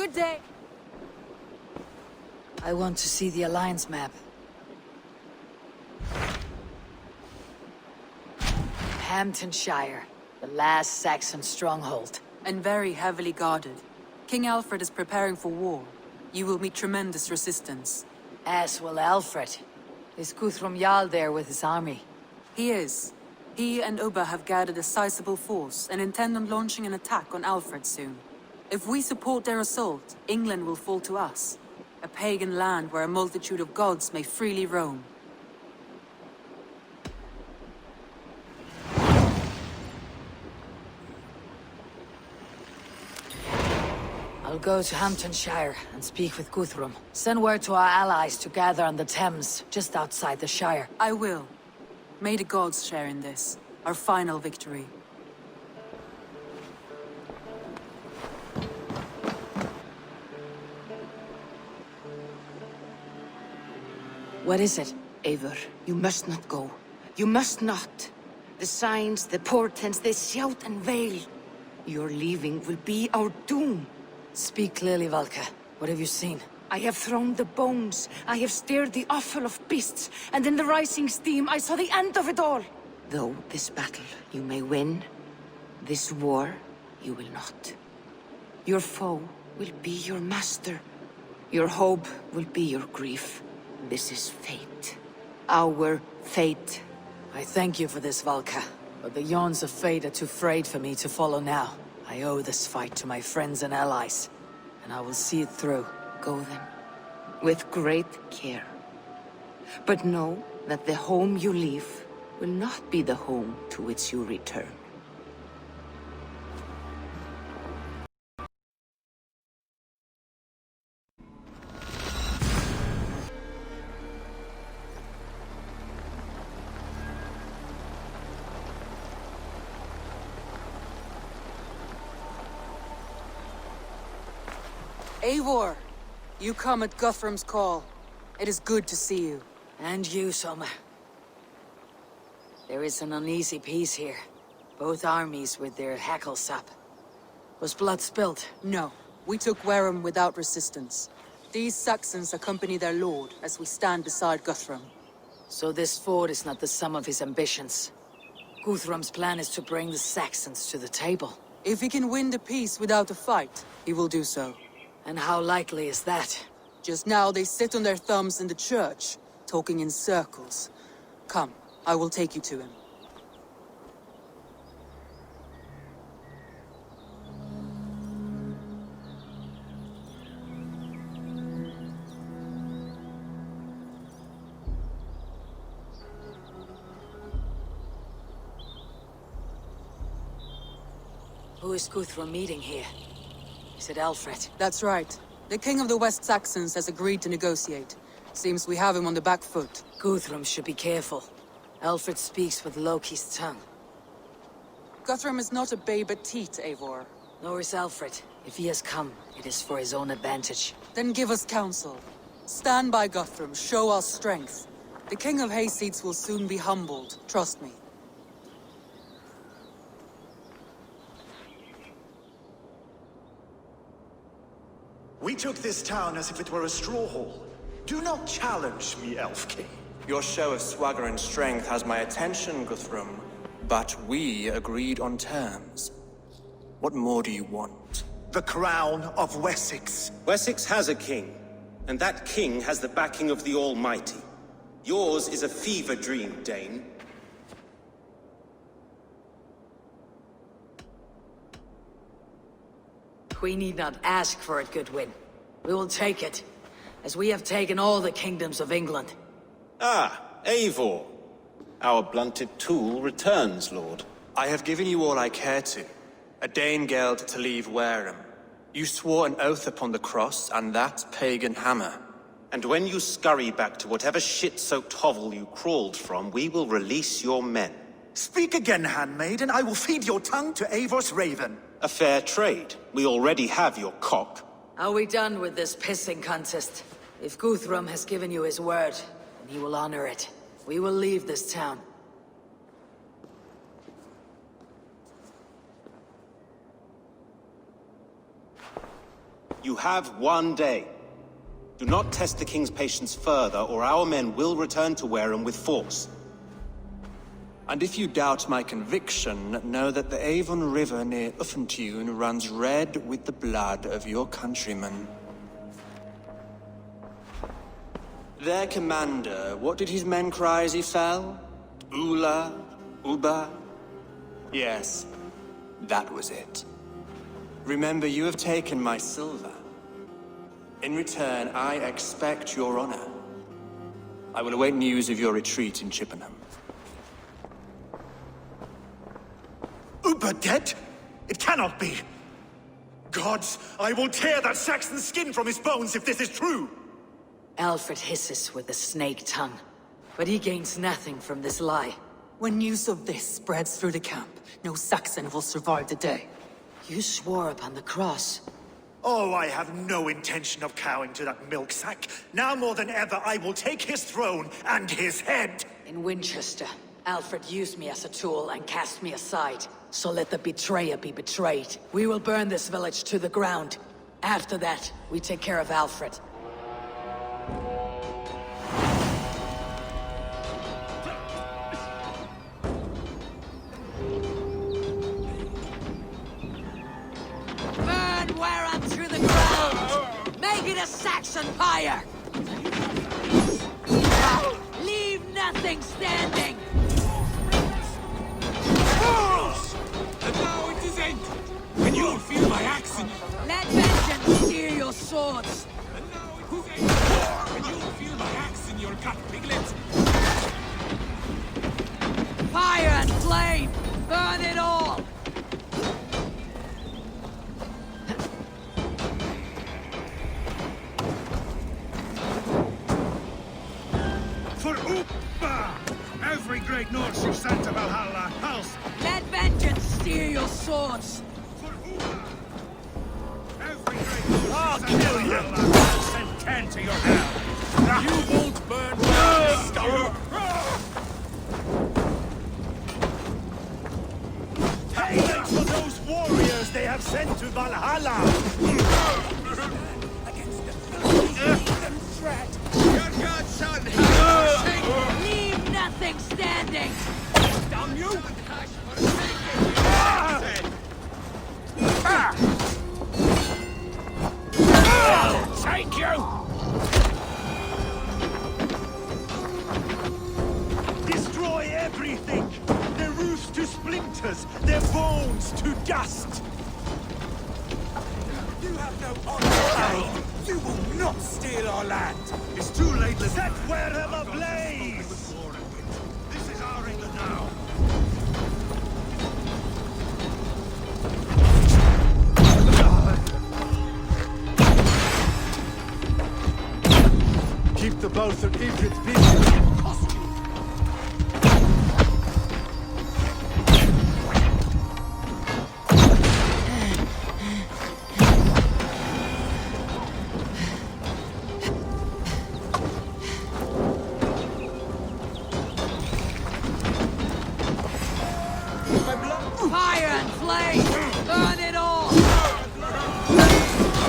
Good day. I want to see the Alliance map. Hamptonshire, the last Saxon stronghold. And very heavily guarded. King Alfred is preparing for war. You will meet tremendous resistance. As will Alfred. Is Guthrum Jarl there with his army? He is. He and Ubba have gathered a sizable force and intend on launching an attack on Alfred soon. If we support their assault, England will fall to us. A pagan land where a multitude of gods may freely roam. I'll go to Hamptonshire and speak with Guthrum. Send word to our allies to gather on the Thames, just outside the Shire. I will. May the gods share in this, our final victory. What is it? Eivor, you must not go. You must not. The signs, the portents, they shout and wail. Your leaving will be our doom. Speak clearly, Valka. What have you seen? I have thrown the bones. I have stirred the offal of beasts. And in the rising steam, I saw the end of it all. Though this battle you may win, this war you will not. Your foe will be your master. Your hope will be your grief. This is fate. Our fate. I thank you for this, Valka. But the yawns of fate are too frayed for me to follow now. I owe this fight to my friends and allies. And I will see it through. Go then. With great care. But know that the home you leave will not be the home to which you return. Eivor! You come at Guthrum's call. It is good to see you. And you, Soma. There is an uneasy peace here. Both armies with their hackles up. Was blood spilled? No. We took Wareham without resistance. These Saxons accompany their lord as we stand beside Guthrum. So this fort is not the sum of his ambitions. Guthrum's plan is to bring the Saxons to the table. If he can win the peace without a fight, he will do so. And how likely is that? Just now they sit on their thumbs in the church, talking in circles. Come, I will take you to him. Who is Guthrum meeting here? Is it Alfred? That's right. The king of the West Saxons has agreed to negotiate. Seems we have him on the back foot. Guthrum should be careful. Alfred speaks with Loki's tongue. Guthrum is not a babe at teat, Eivor. Nor is Alfred. If he has come, it is for his own advantage. Then give us counsel. Stand by Guthrum, show our strength. The king of Hayseeds will soon be humbled, trust me. We took this town as if it were a straw hall. Do not challenge me, Elf King. Your show of swagger and strength has my attention, Guthrum. But we agreed on terms. What more do you want? The crown of Wessex. Wessex has a king, and that king has the backing of the Almighty. Yours is a fever dream, Dane. We need not ask for it, Goodwin. We will take it, as we have taken all the kingdoms of England. Ah, Eivor. Our blunted tool returns, Lord. I have given you all I care to. A Danegeld to leave Wareham. You swore an oath upon the cross, and that pagan hammer. And when you scurry back to whatever shit-soaked hovel you crawled from, we will release your men. Speak again, handmaid, and I will feed your tongue to Eivor's raven. A fair trade. We already have your cock. Are we done with this pissing contest? If Guthrum has given you his word, then he will honor it. We will leave this town. You have 1 day. Do not test the king's patience further, or our men will return to Wareham with force. And if you doubt my conviction, know that the Avon River near Uffentune runs red with the blood of your countrymen. Their commander, what did his men cry as he fell? Ula? Uba? Yes, that was it. Remember, you have taken my silver. In return, I expect your honor. I will await news of your retreat in Chippenham. Uber dead? It cannot be! Gods, I will tear that Saxon's skin from his bones if this is true! Alfred hisses with a snake tongue, but he gains nothing from this lie. When news of this spreads through the camp, no Saxon will survive the day. You swore upon the cross. Oh, I have no intention of cowing to that milksack. Now more than ever, I will take his throne and his head! In Winchester, Alfred used me as a tool and cast me aside. So let the betrayer be betrayed. We will burn this village to the ground. After that, we take care of Alfred. Burn Wareham to the ground! Make it a Saxon pyre! Leave nothing standing! And now it is ended, and you will feel my axe in you. Let vengeance steer your swords! And now it is ended, and you will feel my axe in your gut, piglet. Fire and flame! Burn it all! For Upa! Every great Norse you sent to Valhalla, Hals! Let vengeance steer your swords! For Upa! Every great Norse I'll you sent to kill you. Valhalla, I'll send 10 to your hell! You won't burn Payment for those warriors they have sent to Valhalla! Your godson! Leave nothing standing! Damn you! Take you! Destroy everything! Their roofs to splinters, their bones to dust! You have no honor! You will not steal our land! It's too late, let's Set Wareham ablaze! This is our England now! Keep the both of Idris busy! Fire and flame! Burn it all!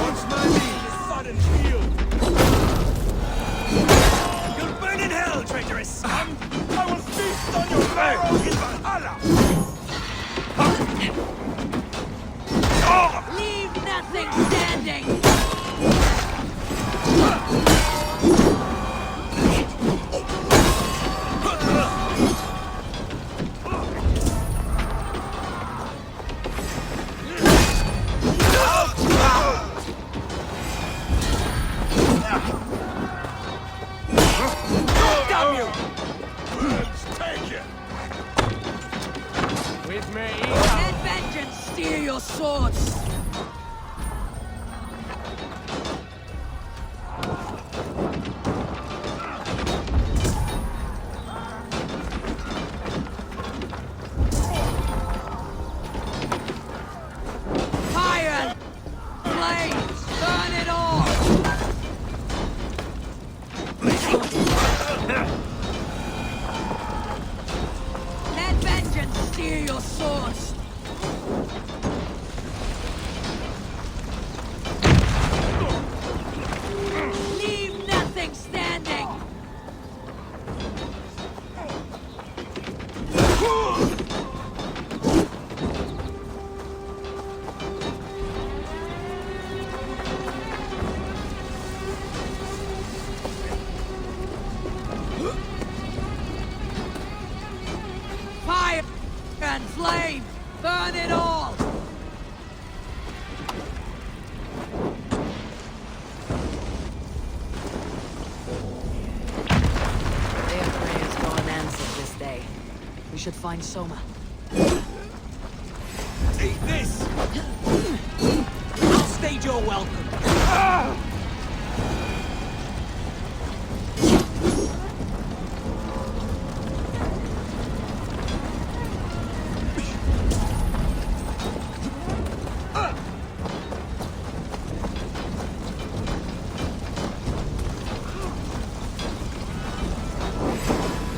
Once my knee is sudden shield! You'll burn in hell, traitorous scum! I will feast on your marrow in Valhalla! Leave nothing standing! Damn you! Take it! With me! Let vengeance steer your swords! Fire and flame! Burn it all! Let vengeance steer your swords! flame! Burn it all! Their prayers go unanswered this day. We should find Soma. Eat this! I'll stage your welcome.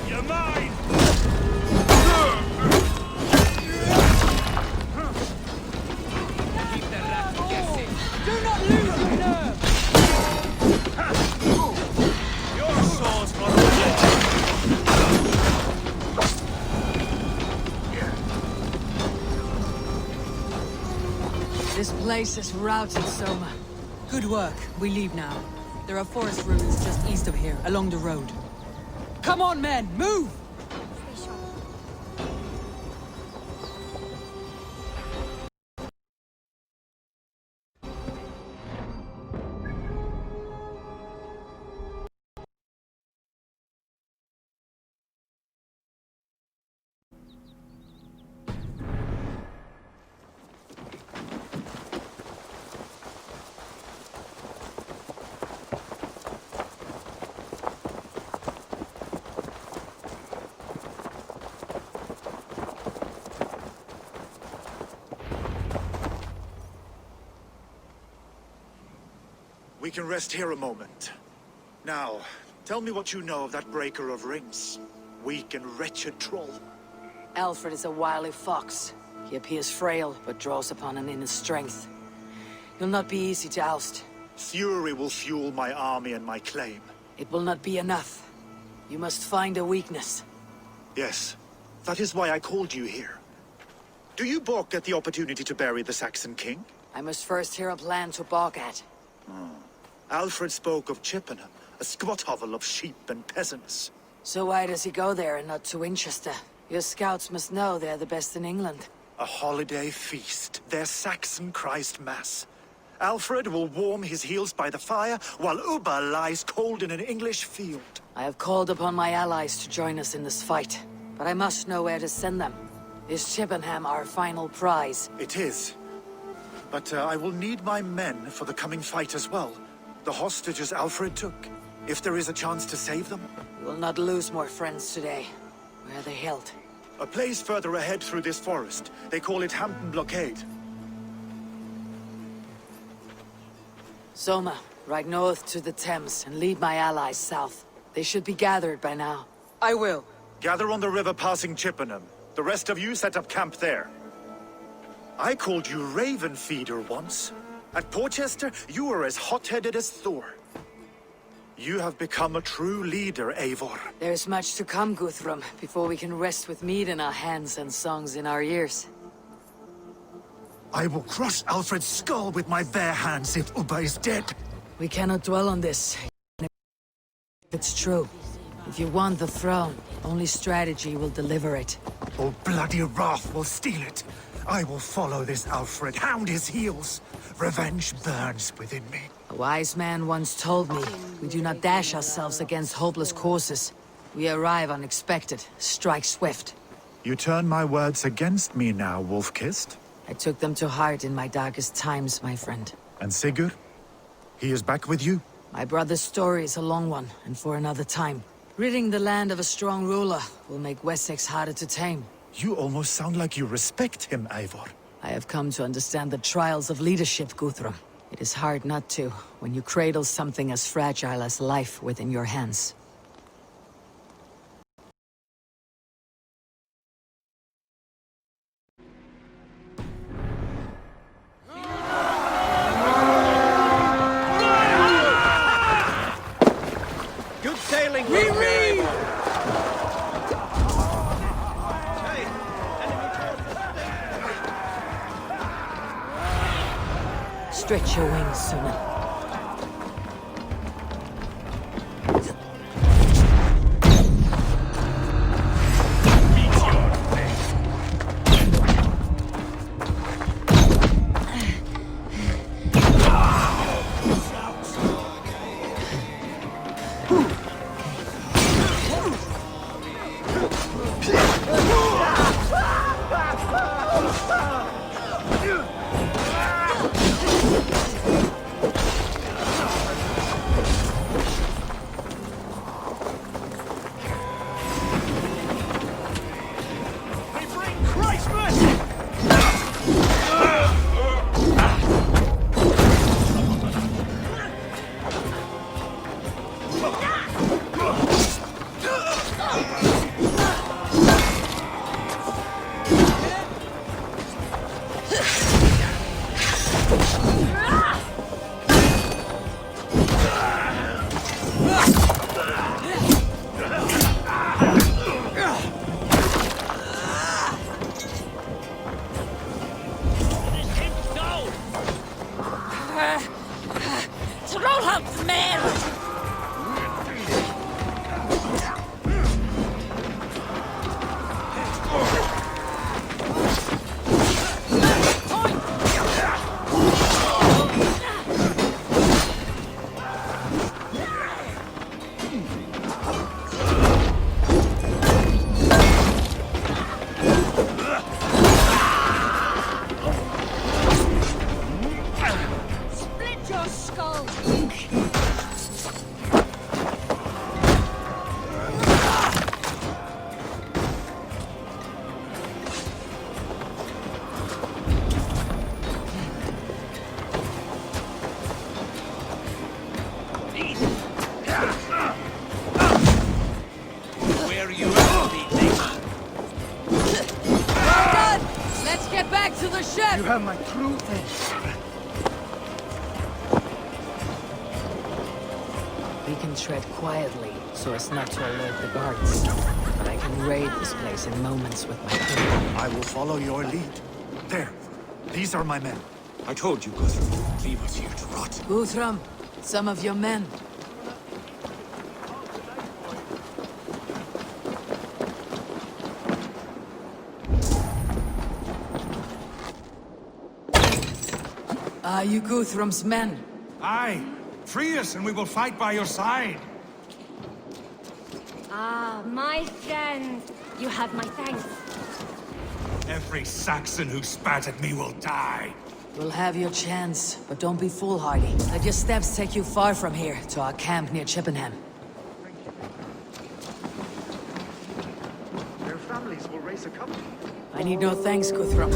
You're mine! Keep the rat guessing. Do not lose your nerve! Your sword's for religion! This place is routed, Soma. Good work. We leave now. There are forest ruins just east of here, along the road. Come on, men! Move! We can rest here a moment. Now, tell me what you know of that breaker of rings. Weak and wretched troll. Alfred is a wily fox. He appears frail, but draws upon an inner strength. He'll not be easy to oust. Fury will fuel my army and my claim. It will not be enough. You must find a weakness. Yes, that is why I called you here. Do you balk at the opportunity to bury the Saxon king? I must first hear a plan to balk at. Alfred spoke of Chippenham, a squat hovel of sheep and peasants. So why does he go there and not to Winchester? Your scouts must know they're the best in England. A holiday feast, their Saxon Christ Mass. Alfred will warm his heels by the fire, while Ubba lies cold in an English field. I have called upon my allies to join us in this fight, but I must know where to send them. Is Chippenham our final prize? It is. But I will need my men for the coming fight as well. The hostages Alfred took. If there is a chance to save them. We will not lose more friends today. Where are they held? A place further ahead through this forest. They call it Hampton Blockade. Soma, ride north to the Thames and lead my allies south. They should be gathered by now. I will. Gather on the river passing Chippenham. The rest of you set up camp there. I called you Raven Feeder once. At Porchester, you were as hot-headed as Thor. You have become a true leader, Eivor. There is much to come, Guthrum, before we can rest with meat in our hands and songs in our ears. I will crush Alfred's skull with my bare hands if Ubba is dead. We cannot dwell on this. If it's true. If you want the throne, only strategy will deliver it. Oh, bloody wrath will steal it. I will follow this Alfred, hound his heels. Revenge burns within me. A wise man once told me, we do not dash ourselves against hopeless courses. We arrive unexpected, strike swift. You turn my words against me now, Wolf-Kissed. I took them to heart in my darkest times, my friend. And Sigurd? He is back with you? My brother's story is a long one, and for another time. Ridding the land of a strong ruler will make Wessex harder to tame. You almost sound like you respect him, Eivor. I have come to understand the trials of leadership, Guthrum. It is hard not to, when you cradle something as fragile as life within your hands. Good sailing, Riri! Stretch your wings, Sunan. ship! You have my true thanks. We can tread quietly, so as not to alert the guards. But I can raid this place in moments with my crew. I will follow your lead. There. These are my men. I told you, Guthrum. Leave us here to rot. Guthrum, some of your men. Are you Guthrum's men? Aye. Free us and we will fight by your side. Ah, my friend. You have my thanks. Every Saxon who spat at me will die. You'll have your chance, but don't be foolhardy. Let your steps take you far from here, to our camp near Chippenham. Their families will raise a company. I need no thanks, Guthrum.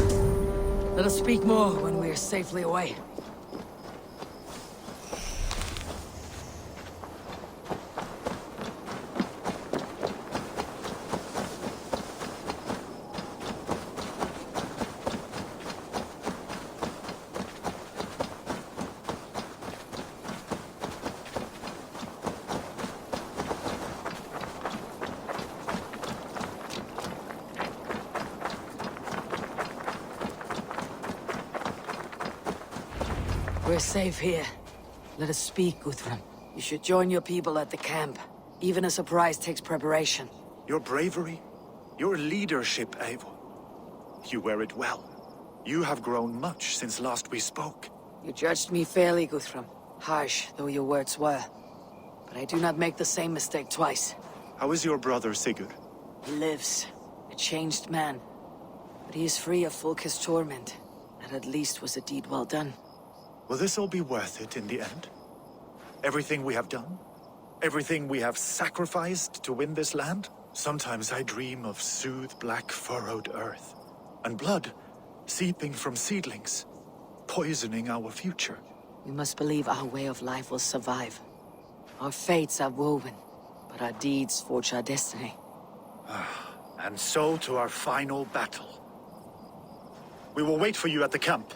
Let us speak more when we are safely away. We're safe here. Let us speak, Guthrum. You should join your people at the camp. Even a surprise takes preparation. Your bravery, your leadership, Eivor. You wear it well. You have grown much since last we spoke. You judged me fairly, Guthrum. Harsh though your words were. But I do not make the same mistake twice. How is your brother, Sigurd? He lives. A changed man. But he is free of Fulke's torment. That at least was a deed well done. Will this all be worth it in the end? Everything we have done? Everything we have sacrificed to win this land? Sometimes I dream of soothed black furrowed earth. And blood seeping from seedlings, poisoning our future. We must believe our way of life will survive. Our fates are woven, but our deeds forge our destiny. And so to our final battle. We will wait for you at the camp.